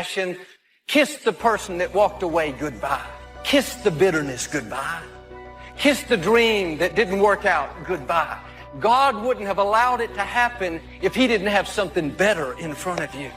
passion, kiss the person that walked away goodbye. Kiss the bitterness goodbye. Kiss the dream that didn't work out goodbye. God wouldn't have allowed it to happen if he didn't have something better in front of you.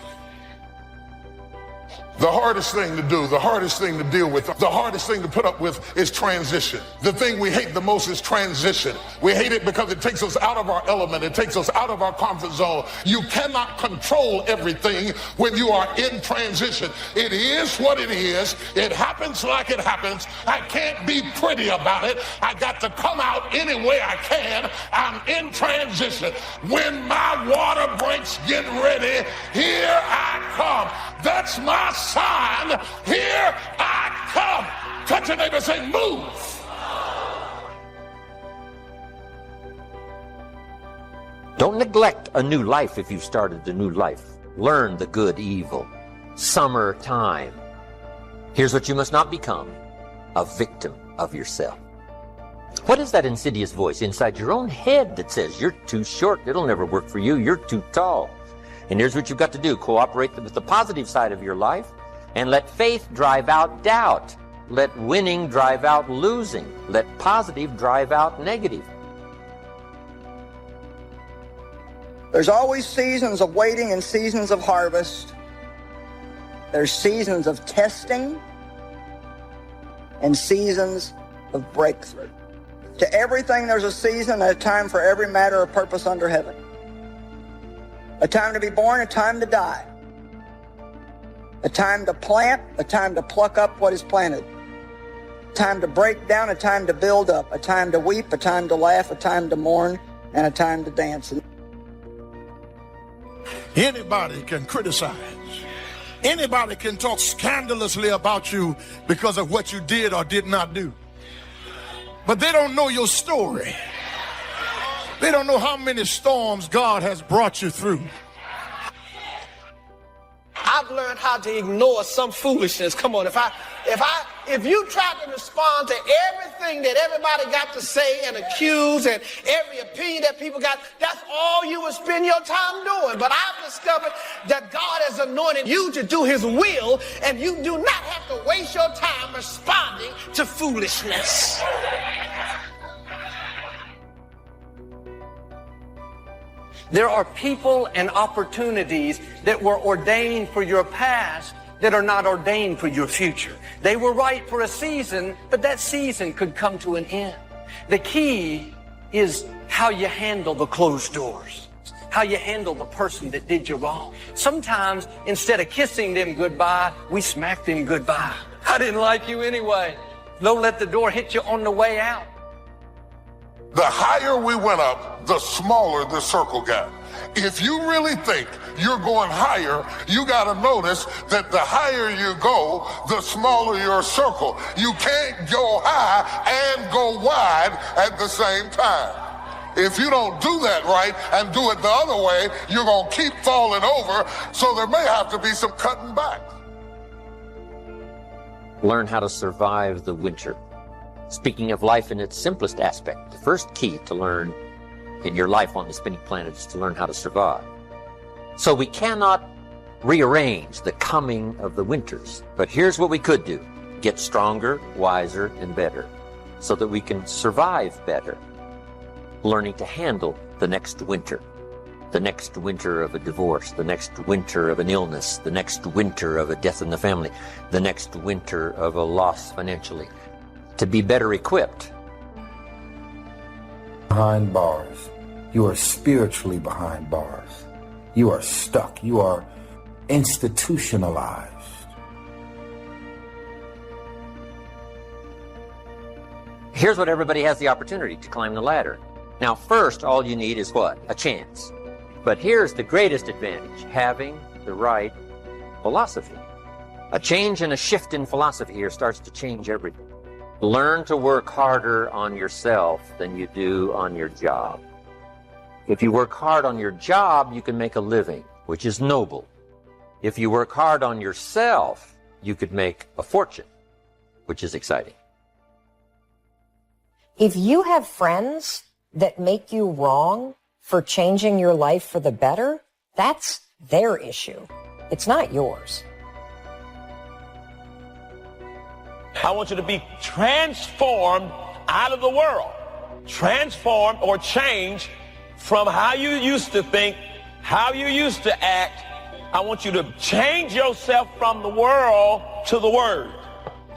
The hardest thing to do, the hardest thing to deal with, the hardest thing to put up with is transition. The thing we hate the most is transition. We hate it because it takes us out of our element. It takes us out of our comfort zone. You cannot control everything when you are in transition. It is what it is. It happens like it happens. I can't be pretty about it. I got to come out any way I can. I'm in transition. When my water breaks, get ready. Here I come. That's my sign. Here I come. Touch your neighbor and say, move. Don't neglect a new life if you've started a new life. Learn the good evil. Summertime. Here's what you must not become: a victim of yourself. What is that insidious voice inside your own head that says, you're too short, it'll never work for you, you're too tall? And here's what you've got to do. Cooperate with the positive side of your life and let faith drive out doubt. Let winning drive out losing. Let positive drive out negative. There's always seasons of waiting and seasons of harvest. There's seasons of testing and seasons of breakthrough. To everything there's a season and a time for every matter or purpose under heaven. A time to be born, a time to die. A time to plant, a time to pluck up what is planted. A time to break down, a time to build up. A time to weep, a time to laugh, a time to mourn, and a time to dance. Anybody can criticize. Anybody can talk scandalously about you because of what you did or did not do. But they don't know your story. They don't know how many storms God has brought you through. I've learned how to ignore some foolishness. Come on, if you try to respond to everything that everybody got to say and accuse and every opinion that people got, that's all you will spend your time doing. But I've discovered that God has anointed you to do his will, and you do not have to waste your time responding to foolishness. There are people and opportunities that were ordained for your past that are not ordained for your future. They were right for a season, but that season could come to an end. The key is how you handle the closed doors, how you handle the person that did you wrong. Sometimes, instead of kissing them goodbye, we smack them goodbye. I didn't like you anyway. Don't let the door hit you on the way out. The higher we went up, the smaller the circle got. If you really think you're going higher, you got to notice that the higher you go, the smaller your circle. You can't go high and go wide at the same time. If you don't do that right and do it the other way, you're going to keep falling over, so there may have to be some cutting back. Learn how to survive the winter. Speaking of life in its simplest aspect, the first key to learn in your life on the spinning planet is to learn how to survive. So we cannot rearrange the coming of the winters, but here's what we could do: get stronger, wiser, and better so that we can survive better. Learning to handle the next winter of a divorce, the next winter of an illness, the next winter of a death in the family, the next winter of a loss financially, to be better equipped. Behind bars. You are spiritually behind bars. You are stuck. You are institutionalized. Here's what everybody has the opportunity to climb the ladder. Now, first, all you need is what? A chance. But here's the greatest advantage: having the right philosophy. A change and a shift in philosophy here starts to change everything. Learn to work harder on yourself than you do on your job. If you work hard on your job, you can make a living, which is noble. If you work hard on yourself, you could make a fortune, which is exciting. If you have friends that make you wrong for changing your life for the better, that's their issue. It's not yours. I want you to be transformed out of the world. Transformed or changed from how you used to think, how you used to act. I want you to change yourself from the world to the Word.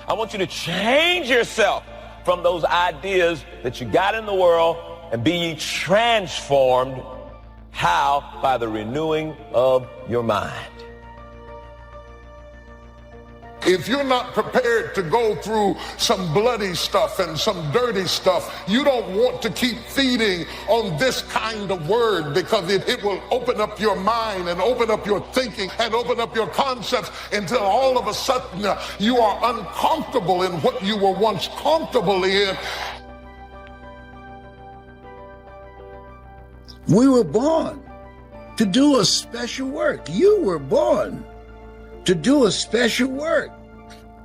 I want you to change yourself from those ideas that you got in the world and be ye transformed. How? By the renewing of your mind. If you're not prepared to go through some bloody stuff and some dirty stuff, you don't want to keep feeding on this kind of word, because it will open up your mind and open up your thinking and open up your concepts until all of a sudden you are uncomfortable in what you were once comfortable in. We were born to do a special work. You were born to do a special work.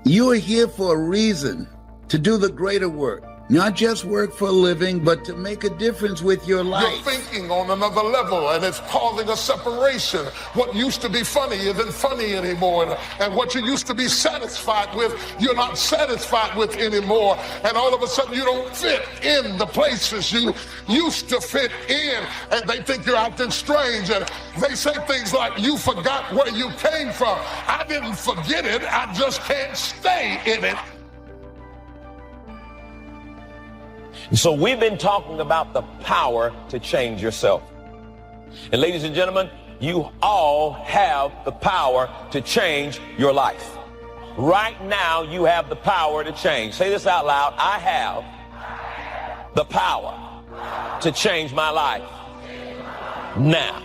You are here for a reason, to do the greater work. Not just work for a living, but to make a difference with your life. You're thinking on another level, and it's causing a separation. What used to be funny isn't funny anymore. And what you used to be satisfied with, you're not satisfied with anymore. And all of a sudden, you don't fit in the places you used to fit in. And they think you're acting strange. And they say things like, you forgot where you came from. I didn't forget it. I just can't stay in it. So we've been talking about the power to change yourself. And ladies and gentlemen, you all have the power to change your life. Right now, you have the power to change. Say this out loud. I have the power to change my life now.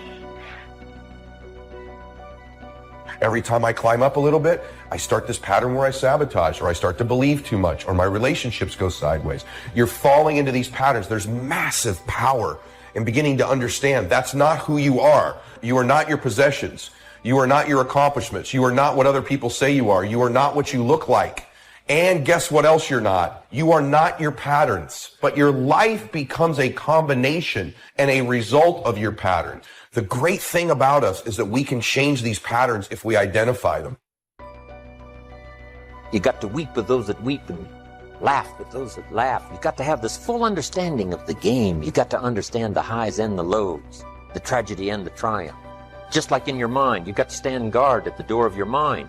Every time I climb up a little bit, I start this pattern where I sabotage, or I start to believe too much, or my relationships go sideways. You're falling into these patterns. There's massive power in beginning to understand that's not who you are. You are not your possessions. You are not your accomplishments. You are not what other people say you are. You are not what you look like. And guess what else you're not? You are not your patterns, but your life becomes a combination and a result of your pattern. The great thing about us is that we can change these patterns if we identify them. You got to weep with those that weep and laugh with those that laugh. You got to have this full understanding of the game. You got to understand the highs and the lows, the tragedy and the triumph. Just like in your mind, you got to stand guard at the door of your mind.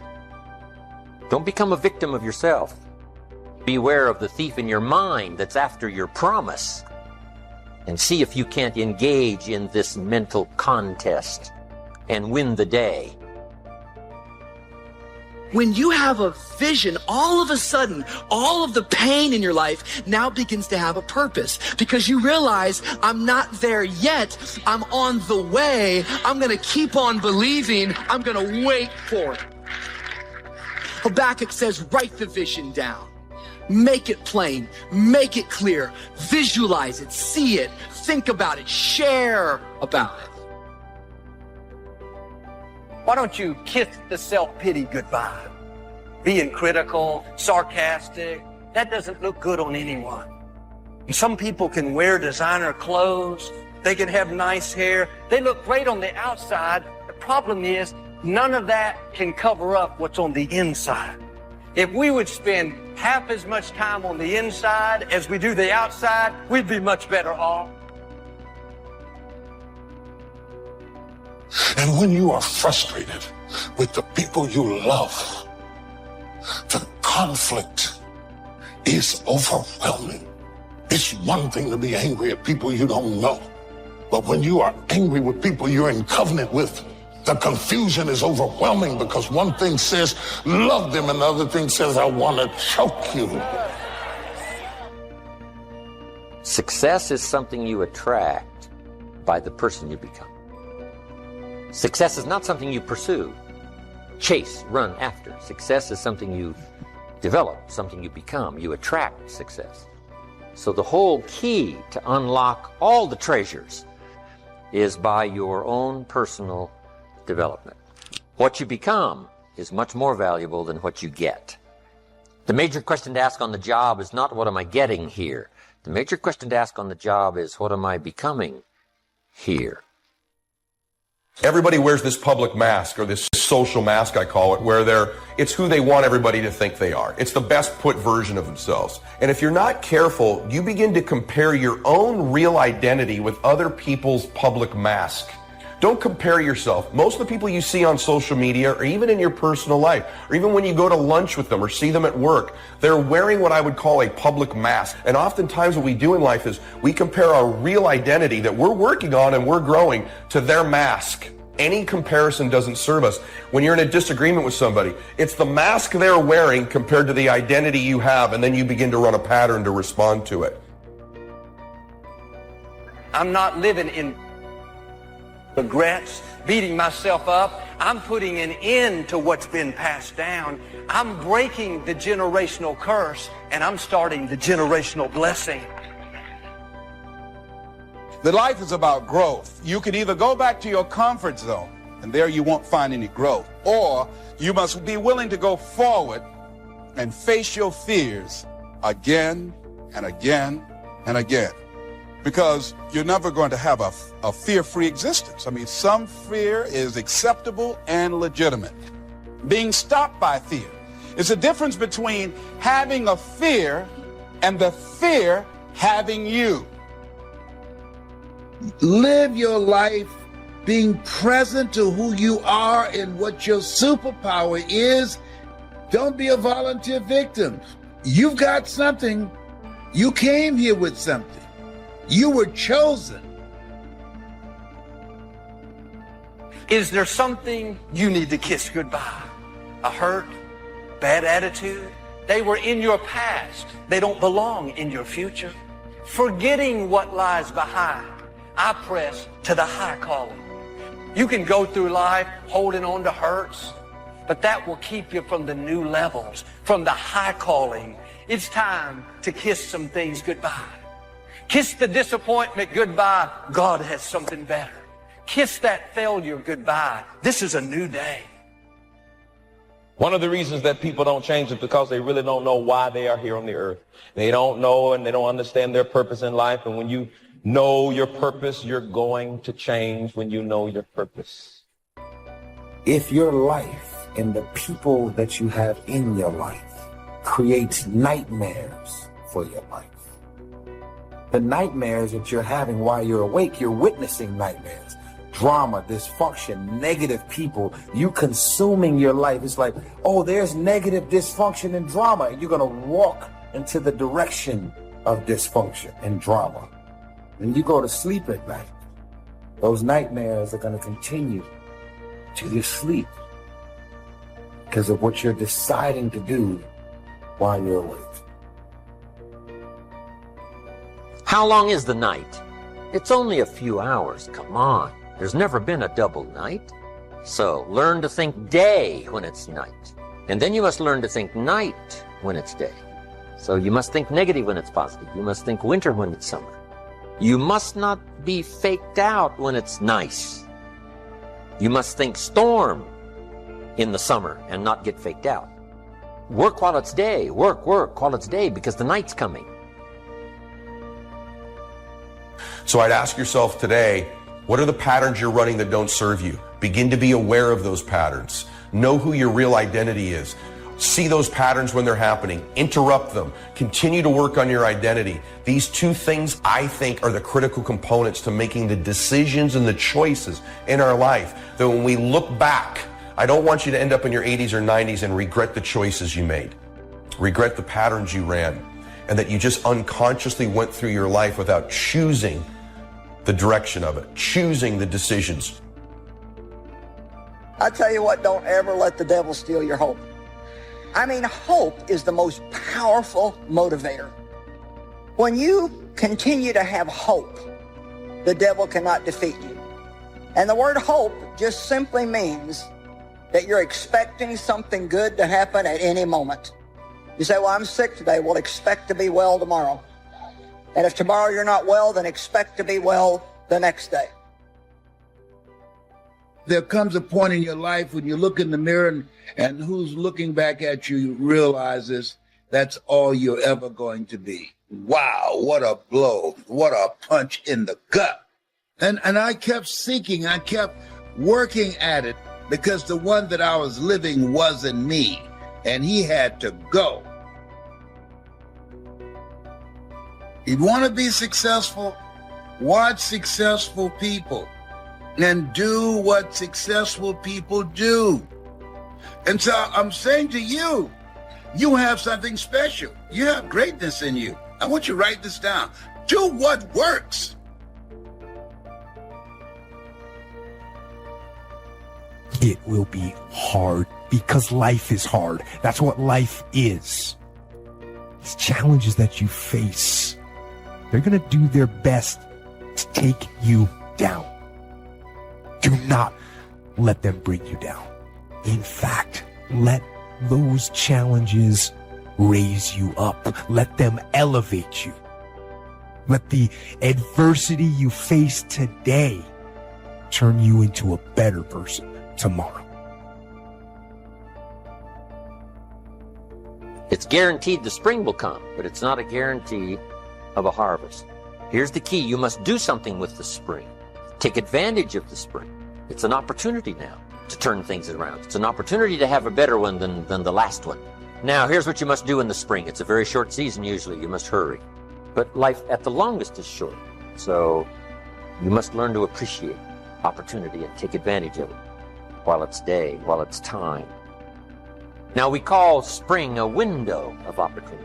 Don't become a victim of yourself. Beware of the thief in your mind that's after your promise. And see if you can't engage in this mental contest and win the day. When you have a vision, all of a sudden, all of the pain in your life now begins to have a purpose, because you realize, I'm not there yet. I'm on the way. I'm going to keep on believing. I'm going to wait for it. Habakkuk says, write the vision down. Make it plain. Make it clear. Visualize it. See it. Think about it. Share about it. Why don't you kiss the self-pity goodbye? Being critical, sarcastic, that doesn't look good on anyone. And some people can wear designer clothes. They can have nice hair. They look great on the outside. The problem is, none of that can cover up what's on the inside. If we would spend half as much time on the inside as we do the outside, we'd be much better off. And when you are frustrated with the people you love, the conflict is overwhelming. It's one thing to be angry at people you don't know, but when you are angry with people you're in covenant with, the confusion is overwhelming, because one thing says love them and the other thing says I want to choke you. Success is something you attract by the person you become. Success is not something you pursue, chase, run after. Success is something you develop, something you become. You attract success. So the whole key to unlock all the treasures is by your own personal development. What you become is much more valuable than what you get. The major question to ask on the job is not what am I getting here. The major question to ask on the job is what am I becoming here. Everybody wears this public mask, or this social mask, I call it, where it's who they want everybody to think they are. It's the best put version of themselves. And if you're not careful, you begin to compare your own real identity with other people's public mask. Don't compare yourself. Most of the people you see on social media, or even in your personal life, or even when you go to lunch with them or see them at work, they're wearing what I would call a public mask. And oftentimes what we do in life is we compare our real identity that we're working on and we're growing to their mask. Any comparison doesn't serve us. When you're in a disagreement with somebody, it's the mask they're wearing compared to the identity you have, and then you begin to run a pattern to respond to it. I'm not living in regrets, beating myself up. I'm putting an end to what's been passed down. I'm breaking the generational curse, and I'm starting the generational blessing. The life is about growth. You can either go back to your comfort zone, and there you won't find any growth, or you must be willing to go forward and face your fears again and again and again. Because you're never going to have a fear-free existence. I mean, some fear is acceptable and legitimate. Being stopped by fear. It's a difference between having a fear and the fear having you. Live your life being present to who you are and what your superpower is. Don't be a volunteer victim. You've got something. You came here with something. You were chosen. Is there something you need to kiss goodbye? A hurt? Bad attitude? They were in your past. They don't belong in your future. Forgetting what lies behind, I press to the high calling. You can go through life holding on to hurts, but that will keep you from the new levels, from the high calling. It's time to kiss some things goodbye. Kiss the disappointment goodbye. God has something better. Kiss that failure goodbye. This is a new day. One of the reasons that people don't change is because they really don't know why they are here on the earth. They don't know and they don't understand their purpose in life. And when you know your purpose, you're going to change when you know your purpose. If your life and the people that you have in your life creates nightmares for your life, the nightmares that you're having while you're awake, you're witnessing nightmares, drama, dysfunction, negative people, you consuming your life. It's like, oh, there's negative dysfunction and drama, and you're going to walk into the direction of dysfunction and drama. When you go to sleep at night, those nightmares are going to continue till you sleep because of what you're deciding to do while you're awake. How long is the night? It's only a few hours. Come on. There's never been a double night. So learn to think day when it's night. And then you must learn to think night when it's day. So you must think negative when it's positive. You must think winter when it's summer. You must not be faked out when it's nice. You must think storm in the summer and not get faked out. Work while it's day. Work while it's day, because the night's coming. So I'd ask yourself today, what are the patterns you're running that don't serve you? Begin to be aware of those patterns. Know who your real identity is. See those patterns when they're happening. Interrupt them. Continue to work on your identity. These two things, I think, are the critical components to making the decisions and the choices in our life. That when we look back, I don't want you to end up in your 80s or 90s and regret the choices you made. Regret the patterns you ran. And that you just unconsciously went through your life without choosing the direction of it, choosing the decisions. I tell you what, don't ever let the devil steal your hope. I mean, hope is the most powerful motivator. When you continue to have hope, the devil cannot defeat you. And the word hope just simply means that you're expecting something good to happen at any moment. You say, well, I'm sick today. Well, expect to be well tomorrow. And if tomorrow you're not well, then expect to be well the next day. There comes a point in your life when you look in the mirror and who's looking back at you, you realize that's all you're ever going to be. Wow, what a blow. What a punch in the gut. And I kept seeking. I kept working at it because the one that I was living wasn't me, and he had to go. You want to be successful? Watch successful people and do what successful people do. And so I'm saying to you, you have something special. You have greatness in you. I want you to write this down. Do what works. It will be hard because life is hard. That's what life is. These challenges that you face, they're going to do their best to take you down. Do not let them bring you down. In fact, let those challenges raise you up. Let them elevate you. Let the adversity you face today turn you into a better person tomorrow. It's guaranteed the spring will come, but it's not a guarantee of a harvest. Here's the key. You must do something with the spring. Take advantage of the spring. It's an opportunity now to turn things around. It's an opportunity to have a better one than the last one. Now, here's what you must do in the spring. It's a very short season usually. You must hurry. But life at the longest is short. So you must learn to appreciate opportunity and take advantage of it while it's day, while it's time. Now, we call spring a window of opportunity.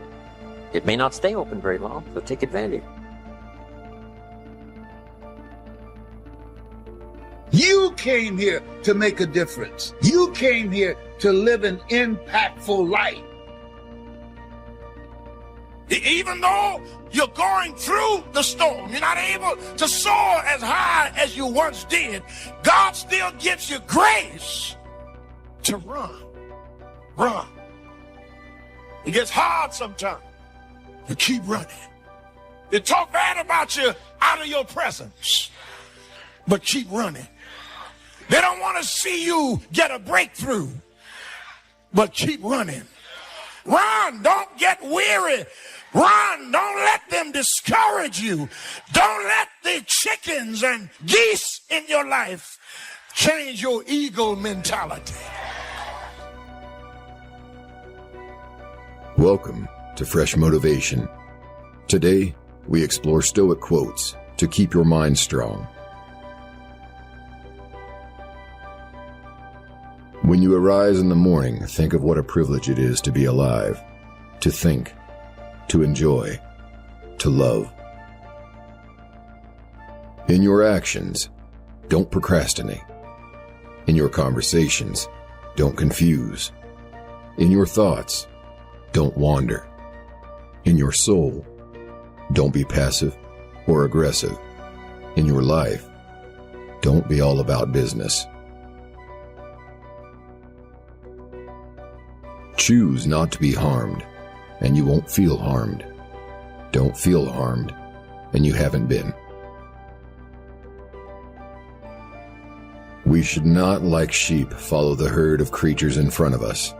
It may not stay open very long, so take advantage. You came here to make a difference. You came here to live an impactful life. Even though you're going through the storm, you're not able to soar as high as you once did, God still gives you grace to run. Run. It gets hard sometimes. You keep running. They talk bad about you out of your presence, but keep running. They don't want to see you get a breakthrough, but keep running. Run. Don't get weary. Run. Don't let them discourage you. Don't let the chickens and geese in your life change your eagle mentality. Welcome to Fresh Motivation. Today, we explore Stoic quotes to keep your mind strong. When you arise in the morning, think of what a privilege it is to be alive, to think, to enjoy, to love. In your actions, don't procrastinate. In your conversations, don't confuse. In your thoughts, don't wander. In your soul, don't be passive or aggressive. In your life, don't be all about business. Choose not to be harmed, and you won't feel harmed. Don't feel harmed, and you haven't been. We should not, like sheep, follow the herd of creatures in front of us,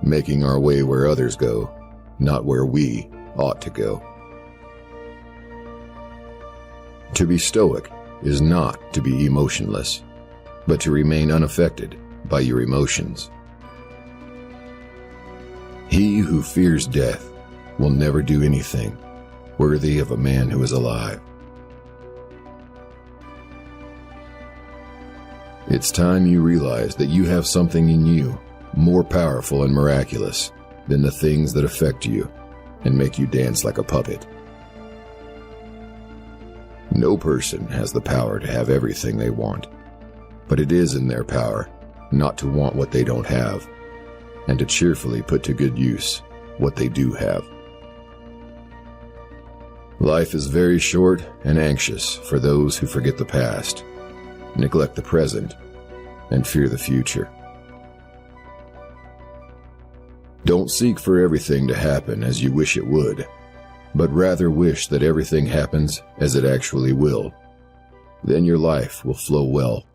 making our way where others go, not where we ought to go. To be stoic is not to be emotionless, but to remain unaffected by your emotions. He who fears death will never do anything worthy of a man who is alive. It's time you realize that you have something in you more powerful and miraculous than the things that affect you and make you dance like a puppet. No person has the power to have everything they want, but it is in their power not to want what they don't have, and to cheerfully put to good use what they do have. Life is very short and anxious for those who forget the past, neglect the present, and fear the future. Don't seek for everything to happen as you wish it would, but rather wish that everything happens as it actually will. Then your life will flow well.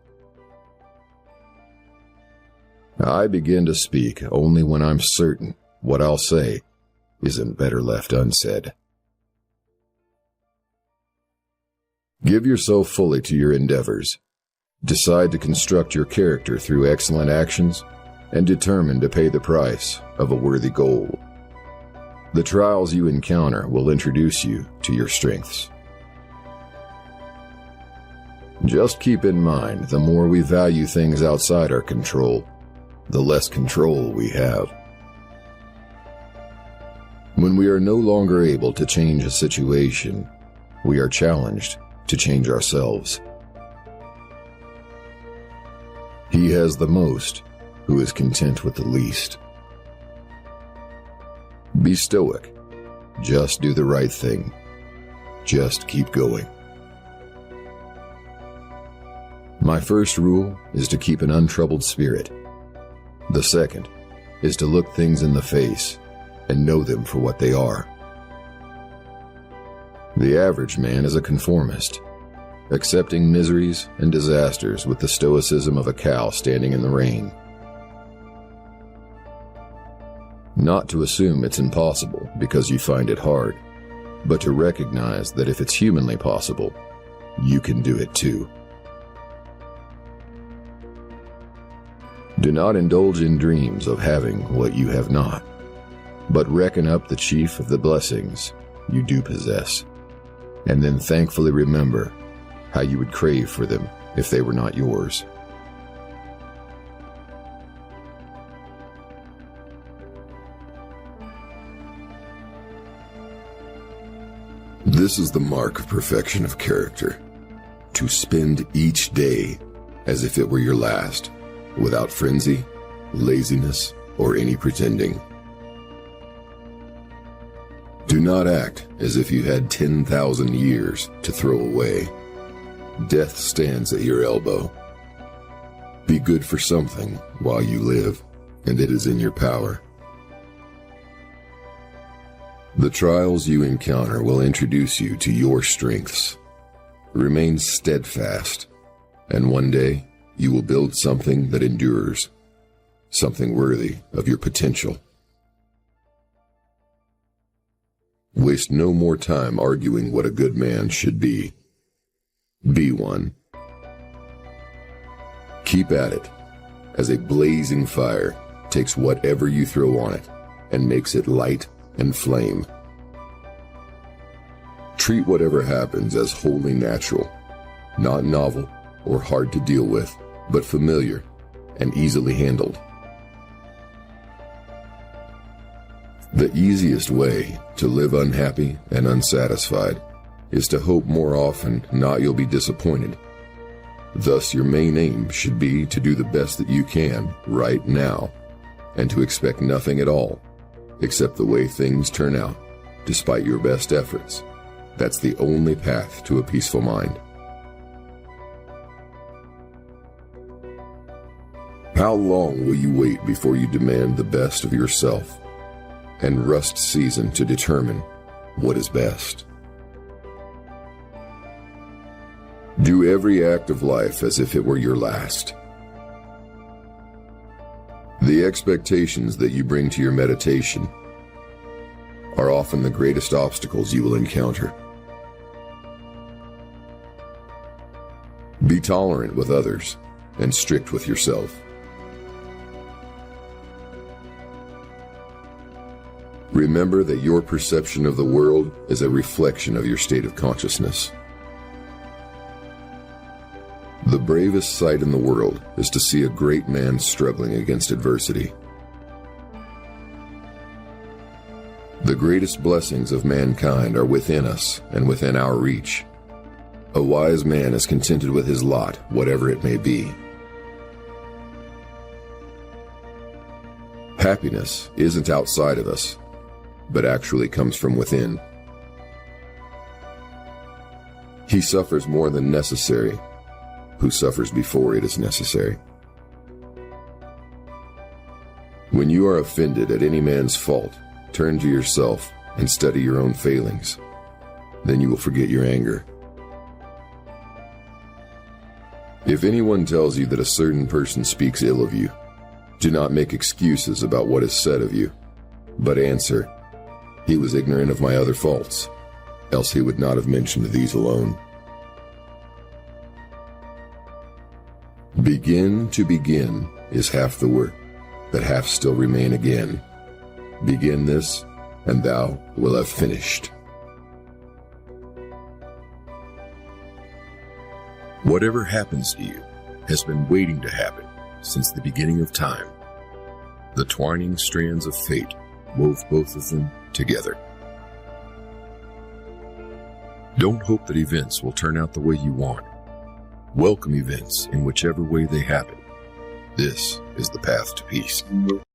I begin to speak only when I'm certain what I'll say isn't better left unsaid. Give yourself fully to your endeavors. Decide to construct your character through excellent actions and determine to pay the price of a worthy goal. The trials you encounter will introduce you to your strengths. Just keep in mind, the more we value things outside our control, the less control we have. When we are no longer able to change a situation, we are challenged to change ourselves. He has the most who is content with the least. Be stoic. Just do the right thing. Just keep going. My first rule is to keep an untroubled spirit. The second is to look things in the face and know them for what they are. The average man is a conformist, accepting miseries and disasters with the stoicism of a cow standing in the rain. Not to assume it's impossible because you find it hard, but to recognize that if it's humanly possible, you can do it too. Do not indulge in dreams of having what you have not, but reckon up the chief of the blessings you do possess, and then thankfully remember how you would crave for them if they were not yours. This is the mark of perfection of character, to spend each day as if it were your last, without frenzy, laziness, or any pretending. Do not act as if you had 10,000 years to throw away. Death stands at your elbow. Be good for something while you live, and it is in your power. The trials you encounter will introduce you to your strengths. Remain steadfast, and one day you will build something that endures, something worthy of your potential. Waste no more time arguing what a good man should be. Be one. Keep at it, as a blazing fire takes whatever you throw on it and makes it light and flame. Treat whatever happens as wholly natural, not novel or hard to deal with, but familiar and easily handled. The easiest way to live unhappy and unsatisfied is to hope more often not you'll be disappointed. Thus, your main aim should be to do the best that you can right now, and to expect nothing at all, except the way things turn out, despite your best efforts. That's the only path to a peaceful mind. How long will you wait before you demand the best of yourself, and rust season to determine what is best? Do every act of life as if it were your last. The expectations that you bring to your meditation are often the greatest obstacles you will encounter. Be tolerant with others and strict with yourself. Remember that your perception of the world is a reflection of your state of consciousness. The bravest sight in the world is to see a great man struggling against adversity. The greatest blessings of mankind are within us and within our reach. A wise man is contented with his lot, whatever it may be. Happiness isn't outside of us, but actually comes from within. He suffers more than necessary who suffers before it is necessary. When you are offended at any man's fault, turn to yourself and study your own failings. Then you will forget your anger. If anyone tells you that a certain person speaks ill of you, do not make excuses about what is said of you, but answer, "He was ignorant of my other faults, else he would not have mentioned these alone." Begin to begin is half the work, but half still remain again. Begin this, and thou wilt have finished. Whatever happens to you has been waiting to happen since the beginning of time. The twining strands of fate wove both of them together. Don't hope that events will turn out the way you want. Welcome events in whichever way they happen. This is the path to peace.